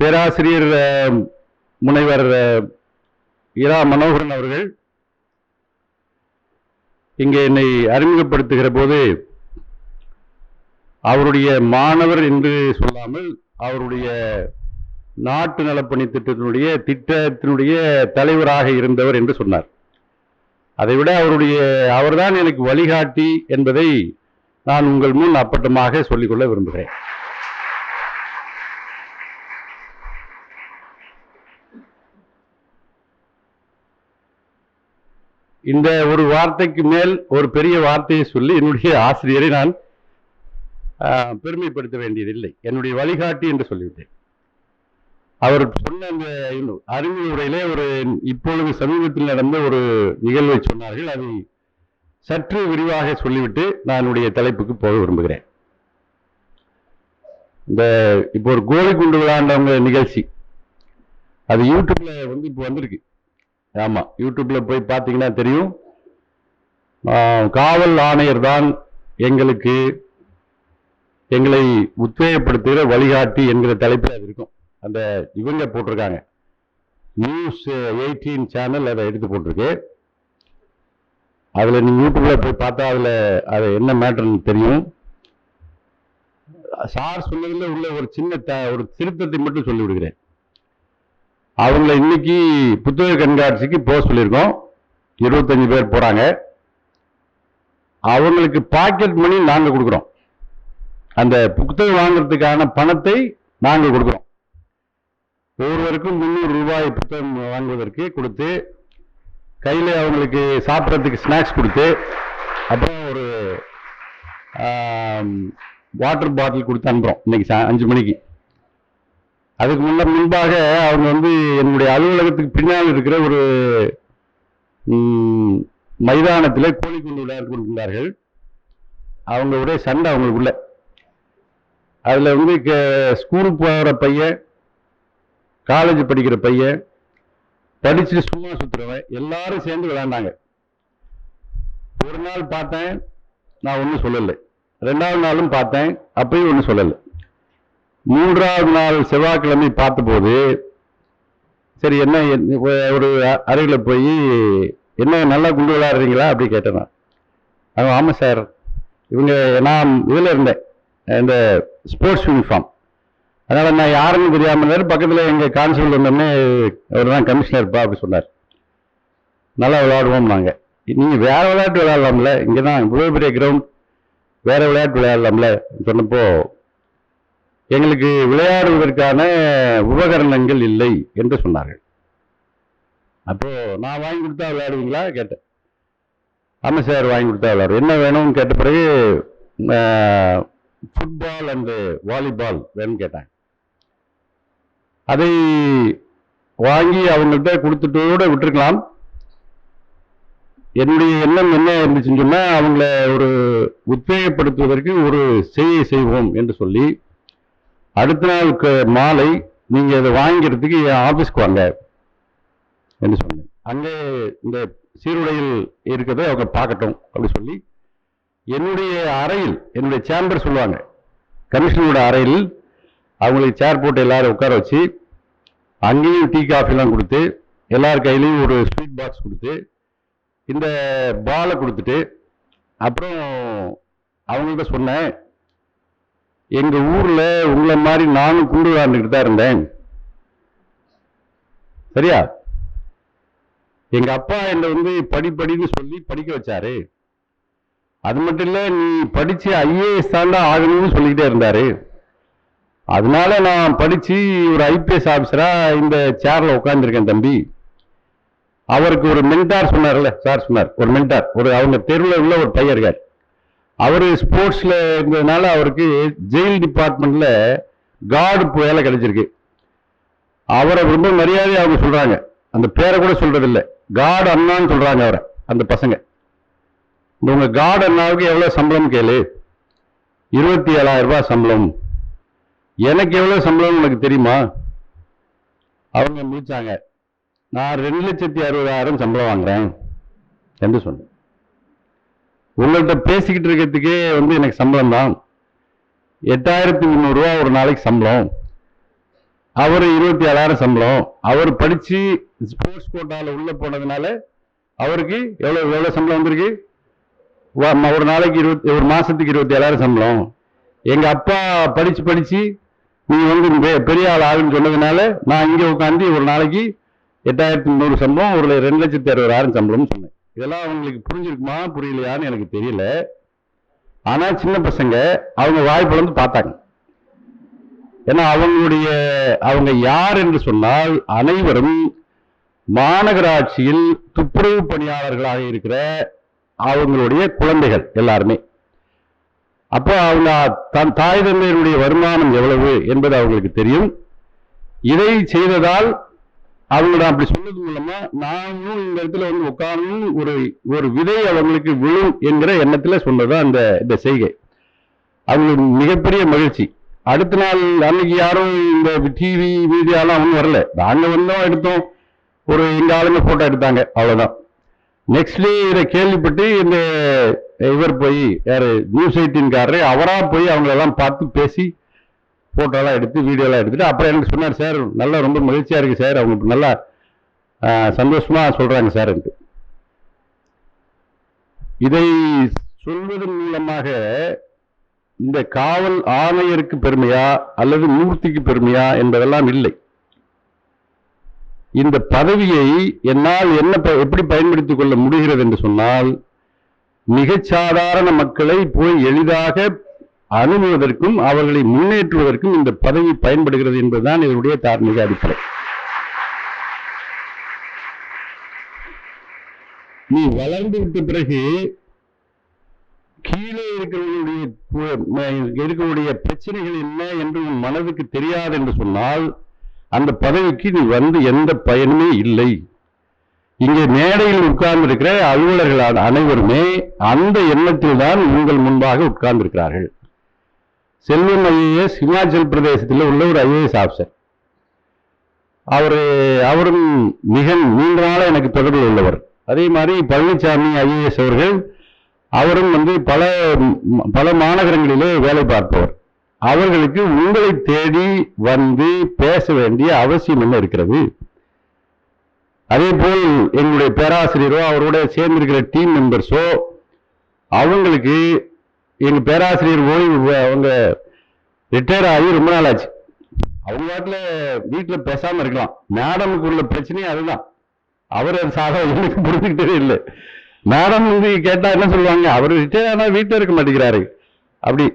பேராசிரியர் முனைவர் இரா மனோகரன் அவர்கள் இங்கே என்னை அறிமுகப்படுத்துகிற போது அவருடைய மாணவர் என்று சொல்லாமல் அவருடைய நாட்டு நலப்பணி திட்டத்தினுடைய தலைவராக இருந்தவர் என்று சொன்னார். அதைவிட அவர்தான் எனக்கு வழிகாட்டி என்பதை நான் உங்கள் முன் அப்பட்டமாக சொல்லிக்கொள்ள விரும்புகிறேன். இந்த ஒரு வார்த்தைக்கு மேல் ஒரு பெரிய வார்த்தையை சொல்லி என்னுடைய ஆசிரியரை நான் பெருமைப்படுத்த வேண்டியதில்லை. என்னுடைய வழிகாட்டி என்று சொல்லிவிட்டேன். அவர் சொன்ன அந்த அறிமுக உரையிலே இப்பொழுது சமீபத்தில் நடந்த ஒரு நிகழ்வை சொன்னார்கள். அதை சற்று விரிவாக சொல்லிவிட்டு நான் என்னுடைய தலைப்புக்கு போக விரும்புகிறேன். இப்போ ஒரு கோழி குண்டு விளையாண்டவங்க நிகழ்ச்சி அது யூடியூப்ல இப்போ வந்திருக்கு. ஆமா, யூடியூப்ல போய் பார்த்தீங்கன்னா தெரியும். காவல் ஆணையர் தான் எங்களை உத்வேகப்படுத்துகிற வழிகாட்டி என்கிற தலைப்பில் அது இருக்கும். அந்த இவங்க போட்டிருக்காங்க, நியூஸ் 18 சேனல் அதை எடுத்து போட்டிருக்கு. அதில் நீங்கள் யூடியூப்ல போய் பார்த்தா அது என்ன மேட்டர்னு தெரியும். சார் சொன்னதில் உள்ள ஒரு சின்ன ஒரு திருத்தத்தை மட்டும் சொல்லி விடுகிறேன். அவங்கள இன்னைக்கு புத்தக கண்காட்சிக்கு போக சொல்லியிருக்கோம். 25 பேர் போறாங்க. அவங்களுக்கு பாக்கெட் மணி நாங்கள் கொடுக்குறோம். அந்த புத்தகம் வாங்குறதுக்கான பணத்தை நாங்கள் கொடுக்குறோம். ஒவ்வொருவருக்கும் 300 ரூபாய் புத்தகம் வாங்குவதற்கு கொடுத்து, கையில் அவங்களுக்கு சாப்பிட்றதுக்கு ஸ்நாக்ஸ் கொடுத்து, அப்புறம் ஒரு வாட்டர் பாட்டில் கொடுத்து அனுப்புகிறோம் இன்னைக்கு 5 மணிக்கு. அதுக்கு முன்பாக அவங்க என்னுடைய அலுவலகத்துக்கு பின்னால் இருக்கிற ஒரு மைதானத்தில் கோழி குண்டு விளையாட்டு கொண்டிருந்தார்கள். அவங்க ஒரே சண்டை அவங்களுக்குள்ள. அதில் ஸ்கூலுக்கு போகிற பையன், காலேஜ் படிக்கிற பையன், படிச்சுட்டு சும்மா சுற்றுறவன் எல்லாரும் சேர்ந்து விளையாண்டாங்க. ஒரு நாள் பார்த்தேன், நான் ஒன்றும் சொல்லலை. 2வது நாளும் பார்த்தேன், அப்பயும் ஒன்றும் சொல்லலை. 3வது நாள் செவ்வாய்க்கிழமை பார்த்தபோது, சரி என்ன ஒரு அறையில் போய் என்ன நல்லா குண்டு விளையாடுறீங்களா அப்படி கேட்டேன். நான் ஆமாம் சார், நான் இதில் இருந்தேன், இந்த ஸ்போர்ட்ஸ் யூனிஃபார்ம். அதனால் நான் யாருன்னு தெரியாமல் பக்கத்தில் எங்கள் கான்ஸ்டபிள் வந்தோடனே அவர் தான் கமிஷனர்ப்பா அப்படி சொன்னார். நல்லா விளையாடுவோம் நாங்கள். நீங்கள் வேறு விளையாட்டு விளையாடலாம்ல, இங்கே தான் இவ்வளோ பெரிய கிரவுண்ட், வேறு விளையாட்டு விளையாடலாம்ல சொன்னப்போ, எங்களுக்கு விளையாடுவதற்கான உபகரணங்கள் இல்லை என்று சொன்னார்கள். அப்போ நான் வாங்கி கொடுத்தா விளையாடுவீங்களா கேட்டேன். ஆமாம் சார், வாங்கி கொடுத்தா விளையாடுவோம். என்ன வேணும்னு கேட்ட பிறகு ஃபுட்பால் அண்டு வாலிபால் வேணும்னு கேட்டாங்க. அதை வாங்கி அவங்கள்ட்ட கொடுத்துட்டோட விட்டுருக்கலாம். என்னுடைய எண்ணம் என்ன இருந்துச்சுன்னு சொன்னால், அவங்கள ஒரு உத்வேகப்படுத்துவதற்கு ஒரு செய்வோம் என்று சொல்லி, அடுத்த நாள் மாலை நீங்கள் அதை வாங்கிறதுக்கு என் ஆஃபீஸ்க்கு வாங்க என்று சொன்னேன். அங்கே இந்த சீருடையில் இருக்கிறத அவங்க பார்க்கட்டும் அப்படி சொல்லி, என்னுடைய அறையில், என்னுடைய சேம்பர் சொல்லுவாங்க, கமிஷனரோட அறையில் அவங்களுக்கு சேர் போட்டு எல்லாரும் உட்கார வச்சு, அங்கேயும் டீ காஃபிலாம் கொடுத்து, எல்லார் கையிலையும் ஒரு ஸ்வீட் பாக்ஸ் கொடுத்து, இந்த பாலை கொடுத்துட்டு, அப்புறம் அவங்கள்ட்ட சொன்னேன், எங்கள் ஊரில் உங்களை மாதிரி நானும் குண்டு விளையாண்டுக்கிட்டு தான் இருந்தேன். சரியா? எங்கள் அப்பா என்னை படின்னு சொல்லி படிக்க வச்சாரு. அது மட்டும் இல்லை, நீ படித்து ஐஏஎஸ் தாண்டா ஆகணும்னு சொல்லிக்கிட்டே இருந்தாரு. அதனால நான் படித்து ஒரு ஐபிஎஸ் ஆஃபீஸராக இந்த சேரில் உட்காந்துருக்கேன் தம்பி. அவருக்கு ஒரு மென்டார் சொன்னார்ல, சார் சொன்னார், ஒரு மென்டார், அவங்க தெருவில் உள்ள ஒரு பையன் இருக்கார். அவர் ஸ்போர்ட்ஸில் இருந்ததுனால அவருக்கு ஜெயில் டிபார்ட்மெண்ட்டில் கார்டு வேலை கிடைச்சிருக்கு. அவரை ரொம்ப மரியாதையாக அவங்க சொல்கிறாங்க. அந்த பேரை கூட சொல்கிறதில்லை, கார்டு அண்ணான்னு சொல்கிறாங்க அவரை. அந்த பசங்க, உங்கள் கார்டு அண்ணாவுக்கு எவ்வளோ சம்பளம் கேளு. 27,000 ரூபாய் சம்பளம். எனக்கு எவ்வளோ சம்பளம் உனக்கு தெரியுமா? அவங்க முடிச்சாங்க. நான் 2,60,000 சம்பளம் வாங்குறேன் என்று சொன்னேன். உங்கள்கிட்ட பேசிக்கிட்டு இருக்கிறதுக்கே எனக்கு சம்பளம் தான் 8,300 ரூபா ஒரு நாளைக்கு சம்பளம். அவர் 27,000 சம்பளம். அவர் படிச்சு ஸ்போர்ட்ஸ் கோட்டால உள்ள போனதுனால அவருக்கு எவ்வளவு சம்பளம் வந்திருக்கு? ஒரு நாளைக்கு ஒரு மாசத்துக்கு 27,000 சம்பளம். எங்க அப்பா படிச்சு நீ வந்து பெரிய ஆள் ஆகுன்னு சொன்னதுனால நான் இங்க உட்காந்து ஒரு நாளைக்கு 8,300 சம்பளம், ஒரு 2,60,60,000 சம்பளம்னு சொன்னேன். இதெல்லாம் அவங்களுக்கு புரிஞ்சிருக்குமா புரியலையான்னு எனக்கு தெரியல. ஆனா சின்ன பசங்க அவங்க வாய் பிளந்து பார்த்தாங்க. ஏன்னா அவங்க யார் என்று சொன்னால் அனைவரும் மாநகராட்சியில் துப்புரவு பணியாளர்களாக இருக்கிற அவங்களுடைய குழந்தைகள் எல்லாருமே. அப்போ அவங்க தாய் தந்தையருடைய வருமானம் எவ்வளவு என்பது அவங்களுக்கு தெரியும். இதை செய்ததால் அவங்க அப்படி சொன்னது மூலமா நானும் இந்த இடத்துல வந்து உட்காரணும், ஒரு விதை அவங்களுக்கு விழும் என்கிற எண்ணத்துல சொன்னதான் இந்த செய்கை. அவங்களுக்கு மிகப்பெரிய மகிழ்ச்சி. அடுத்த நாள் அன்னைக்கு யாரும் இந்த டிவி மீடியாலாம் ஒன்றும் வரல. நாங்க வந்தோம், எடுத்தோம், எங்க ஆளுங்க போட்டோ எடுத்தாங்க, அவ்வளவுதான். நெக்ஸ்ட் டே இதை கேள்விப்பட்டு இவர் போய் யாரு நியூஸ் 18காரரு அவரா போய் அவங்களெல்லாம் பார்த்து பேசி போட்டோலாம் எடுத்து வீடியோலாம் எடுத்துட்டு அப்புறம் எனக்கு சொன்னார், சார் நல்லா ரொம்ப மகிழ்ச்சியா இருக்கு சார், அவங்க நல்லா சந்தோஷமா சொல்றாங்க சார். இதை சொல்வதன் மூலமாக இந்த காவல் ஆணையருக்கு பெருமையா அல்லது மூர்த்திக்கு பெருமையா என்பதெல்லாம் இல்லை. இந்த பதவியை என்னால் எப்படி பயன்படுத்திக் கொள்ள முடிகிறது என்று சொன்னால், மிகச் சாதாரண மக்களை போய் எளிதாக அணுகுவதற்கும் அவர்களை முன்னேற்றுவதற்கும் இந்த பதவி பயன்படுகிறது என்பதுதான் இதனுடைய தார்மீக அடிப்படை. நீ வளர்ந்து விட்ட பிறகு கீழே இருக்கக்கூடிய பிரச்சனைகள் என்ன என்று உன் மனதுக்கு தெரியாது என்று சொன்னால் அந்த பதவிக்கு நீ வந்து எந்த பயனுமே இல்லை. இங்கே மேடையில் உட்கார்ந்து இருக்கிற அலுவலர்கள் அனைவருமே அந்த எண்ணத்தில் தான் உங்கள் முன்பாக உட்கார்ந்து இருக்கிறார்கள். செல்வம் ஐஏஎஸ் இமாச்சல் பிரதேசத்தில் உள்ள ஒரு ஐஏஎஸ் ஆபிசர். அவரும் மிக நீண்ட நாள எனக்கு தொடர்பில் உள்ளவர். அதே மாதிரி பழனிசாமி ஐஏஎஸ் அவரும் வந்து பல மாநகரங்களிலே வேலை பார்ப்பவர். அவர்களுக்கு உங்களை தேடி வந்து பேச வேண்டிய அவசியம் என்ன இருக்கிறது? அதே போல் எங்களுடைய பேராசிரியரோ அவரோட சேர்ந்திருக்கிற டீம் மெம்பர்ஸோ அவங்களுக்கு எங்க பேராசிரியர் ஓய்வு அவங்க ரிட்டையர் ஆகி ரொம்ப நாள் ஆச்சு. அவங்க வீட்டில் பேசாம இருக்கலாம். மேடமுக்கு உள்ள பிரச்சனையே அதுதான். அவர் எனக்கு புரிஞ்சுக்கிட்டே இல்லை. மேடம் வந்து கேட்டா என்ன சொல்லுவாங்க, அவர் ரிட்டையர் ஆனா வீட்டில் இருக்க மாட்டேங்கிறாரு. அப்படி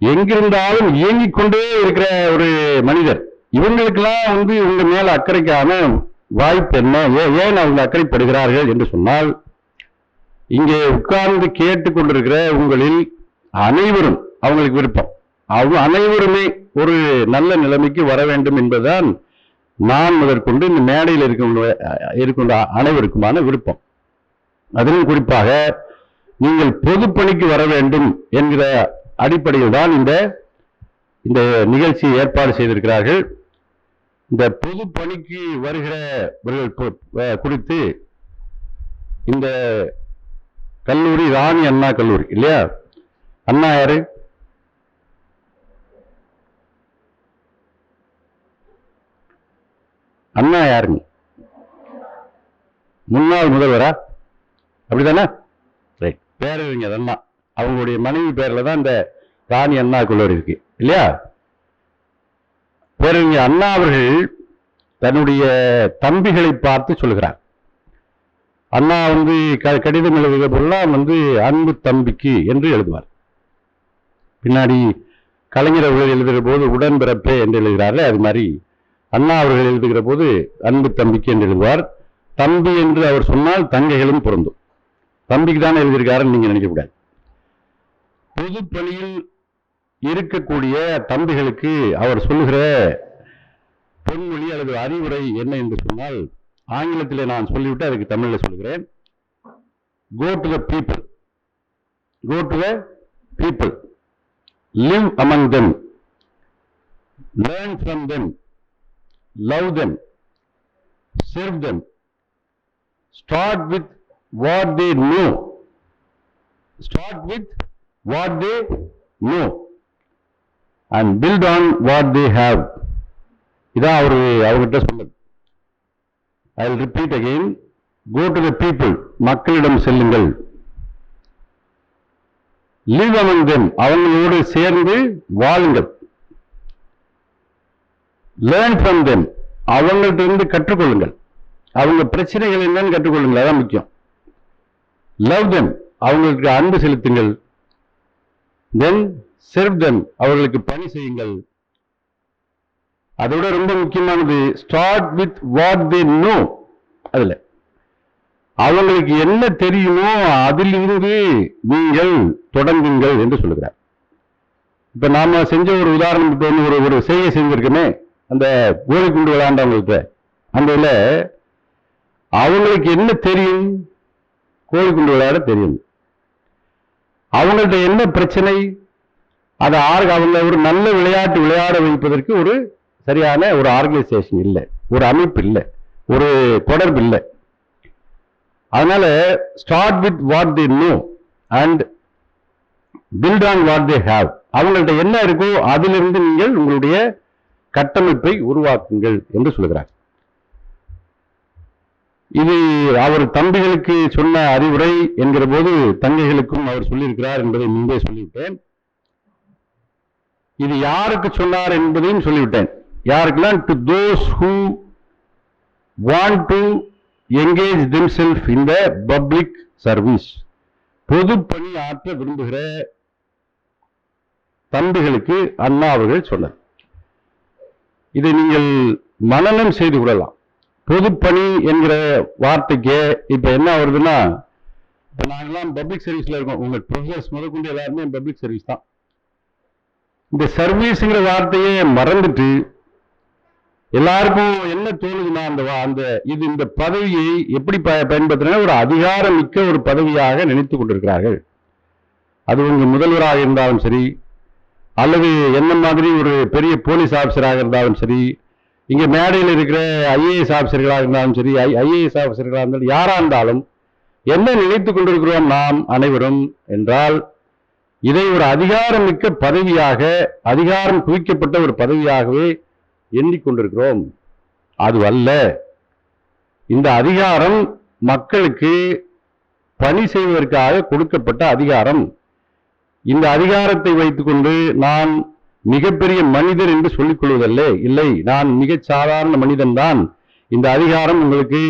எங்கிருந்தாலும் இயங்கிக் கொண்டே இருக்கிற ஒரு மனிதர். இவங்களுக்கெல்லாம் வந்து உங்க மேல அக்கறைக்கான வாய்ப்பு என்ன? ஏன் அவங்க அக்கறைப்படுகிறார்கள் என்று சொன்னால், இங்கே உட்கார்ந்து கேட்டுக்கொண்டிருக்கிற உங்களில் அனைவரும் அவங்களுக்கு விருப்பம். அவங்க அனைவருமே ஒரு நல்ல நிலைமைக்கு வர வேண்டும் என்பதுதான் நான் முதற்கொண்டு இந்த மேடையில் இருக்கின்ற அனைவருக்குமான விருப்பம். அதிலும் குறிப்பாக நீங்கள் பொதுப்பணிக்கு வர வேண்டும் என்கிற அடிப்படையில் தான் இந்த நிகழ்ச்சியை ஏற்பாடு செய்திருக்கிறார்கள். இந்த பொது பணிக்கு வருகிறவர்கள் குறித்து இந்த கல்லூரி ராணி அண்ணா கல்லூரி இல்லையா? அண்ணா யாரு? அண்ணா யாருங்க? முன்னாள் முதல்வரா? அப்படிதானே? பேரறிஞர் அண்ணா அவங்களுடைய மனைவி பேர்ல தான் இந்த ராணி அண்ணா கல்லூரி இருக்கு இல்லையா? பேரறிஞர் அண்ணா அவர்கள் தன்னுடைய தம்பிகளை பார்த்து சொல்லுகிறார். அண்ணா வந்து கடிதம் எழுதுகிற போதெல்லாம் வந்து அன்பு தம்பிக்கு என்று எழுதுவார். பின்னாடி கலைஞர் அவர்கள் எழுதுகிற போது உடன்பிறப்பே என்று எழுதுகிறார்கள். அது மாதிரி அண்ணா அவர்கள் எழுதுகிற போது அன்பு தம்பிக்கு என்று எழுதுவார். தம்பி என்று அவர் சொன்னால் தங்கைகளும் பொருந்தும். தம்பிக்கு தானே எழுதியிருக்காருன்னு நீங்க நினைக்கக்கூடாது. பொதுப்பணியில் இருக்கக்கூடிய தம்பிகளுக்கு அவர் சொல்லுகிற பொன்மொழி அல்லது அறிவுரை என்ன என்று சொன்னால், ஆங்கிலத்தில் நான் சொல்லிவிட்டு அதுக்கு தமிழ்ல சொல்லுகிறேன். Go to the people. Go to the people. Live among them. Learn from them. Love them. Serve them. Start with what they know. Start with what they know and build on what they have. இதான் அவர்கிட்ட சொன்னது. I will repeat again, go to the people, மக்களிடம் செல்லுங்கள். Live among them, அவங்களோடு சேர்ந்து வாழுங்கள். Learn from them, அவங்கள்ட்ட இருந்து கற்றுக்கொள்ளுங்கள். அவங்க பிரச்சனைகள் என்னன்னு கற்றுக்கொள்ளுங்கள், அதான் முக்கியம். லவ் தெம், அவங்களுக்கு அன்பு செலுத்துங்கள். தென் சர்வ் தெம், அவர்களுக்கு பணி செய்யுங்கள். அதோட ரொம்ப முக்கியமானது, start with what they no. அதுல அவங்களுக்கு என்ன தெரியுமோ அதிலிருந்து நீங்கள் தொடங்குங்கள் என்று சொல்லுகிறார். இப்ப நாம செஞ்ச ஒரு உதாரணம், ஒரு செய்கை செஞ்சிருக்கோமே, அந்த கோழிக்குண்டு விளையாண்டவங்கள்ட்ட, அந்த இதுல அவங்களுக்கு என்ன தெரியும்? கோழிக்குண்டு விளையாட தெரியும். அவங்கள்ட்ட என்ன பிரச்சனை? அதை அவங்க ஒரு நல்ல விளையாட்டு விளையாட வைப்பதற்கு ஒரு சரியான ஒரு ஆர்கனைசேஷன் இல்லை, ஒரு அமைப்பு இல்லை, ஒரு தொடர்பு இல்லை. அதனால start with what they know and build on what they have. அவங்கள்ட்ட என்ன இருக்கோ அதிலிருந்து நீங்கள் உங்களுடைய கட்டமைப்பை உருவாக்குங்கள் என்று சொல்கிறார். இது அவர் தம்பிகளுக்கு சொன்ன அறிவுரை என்கிற போது தங்கைகளுக்கும் அவர் சொல்லியிருக்கிறார் என்பதை முன்பே சொல்லிவிட்டேன். இது யாருக்கு சொன்னார் என்பதையும் சொல்லிவிட்டேன். யாருக்கெல்லாம்? To those who want to engage themself in the public service. பொது பணி ஆற்ற விரும்புகிற தம்பிகளுக்கு அண்ணா அவர்கள் சொன்னார். இதை நீங்கள் மனனம் செய்து கொள்ளலாம். பொதுப்பணி என்கிற வார்த்தைக்கு இப்ப என்ன வருதுன்னா, இப்ப நாங்கெல்லாம் பப்ளிக் சர்வீஸ்ல இருக்கோம். உங்க ப்ரொஃபசர்ஸ் முதற்கொண்டு எல்லாருமே பப்ளிக் சர்வீஸ் தான். இந்த சர்வீஸ்ங்கிற வார்த்தையே மறந்துட்டு எல்லாருக்கும் என்ன தோணுதுன்னா, இந்த பதவியை எப்படி பயன்படுத்தினா ஒரு அதிகாரம் மிக்க ஒரு பதவியாக நினைத்துக் கொண்டிருக்கிறார்கள். அது உங்க முதல்வராக இருந்தாலும் சரி, அல்லது என்ன மாதிரி ஒரு பெரிய போலீஸ் ஆபீசராக இருந்தாலும் சரி, இங்க மேடையில் இருக்கிற ஐஏஎஸ் ஆபீசர்களாக இருந்தாலும் சரி, ஐஏஎஸ் ஆபீசர்களாக இருந்தாலும் யாரா இருந்தாலும் என்ன நினைத்துக் கொண்டிருக்கிறோம் நாம் அனைவரும் என்றால், இதை ஒரு அதிகாரம் மிக்க பதவியாக, அதிகாரம் குவிக்கப்பட்ட ஒரு பதவியாகவே எண்ணிக்கொண்டிருக்கிறோம். அது அல்ல. இந்த அதிகாரம் மக்களுக்கு பணி செய்வதற்காக கொடுக்கப்பட்ட அதிகாரம். இந்த அதிகாரத்தை வைத்துக்கொண்டு நான் மிகப்பெரிய மனிதர் என்று சொல்லிக் கொள்வதல்ல. இல்லை, நான் மிகச் சாதாரண மனிதன் தான். இந்த அதிகாரம் உங்களுக்கு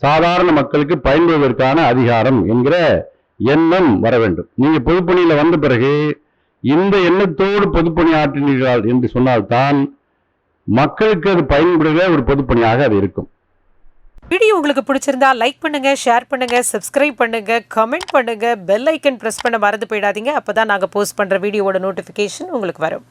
சாதாரண மக்களுக்கு பயன்படுவதற்கான அதிகாரம் என்கிற எண்ணம் வர வேண்டும். நீங்க பொதுப்பணியில வந்த பிறகு இந்த எண்ணத்தோடு பொதுப்பணி ஆற்றினீர்கள் என்று சொன்னால்தான் மக்களுக்கு அது பயன்படுகிற ஒரு பொதுப்பணியாக அது இருக்கும். வீடியோ உங்களுக்கு பிடிச்சிருந்தா லைக் பண்ணுங்க, ஷேர் பண்ணுங்க, சப்ஸ்கிரைப் பண்ணுங்க, கமெண்ட் பண்ணுங்க, பெல் ஐக்கன் பிரஸ் பண்ண மறந்து போயிடாதீங்க. அப்பதான் நாங்க போஸ்ட் பண்ற வீடியோவோட நோட்டிபிகேஷன் உங்களுக்கு வரும்.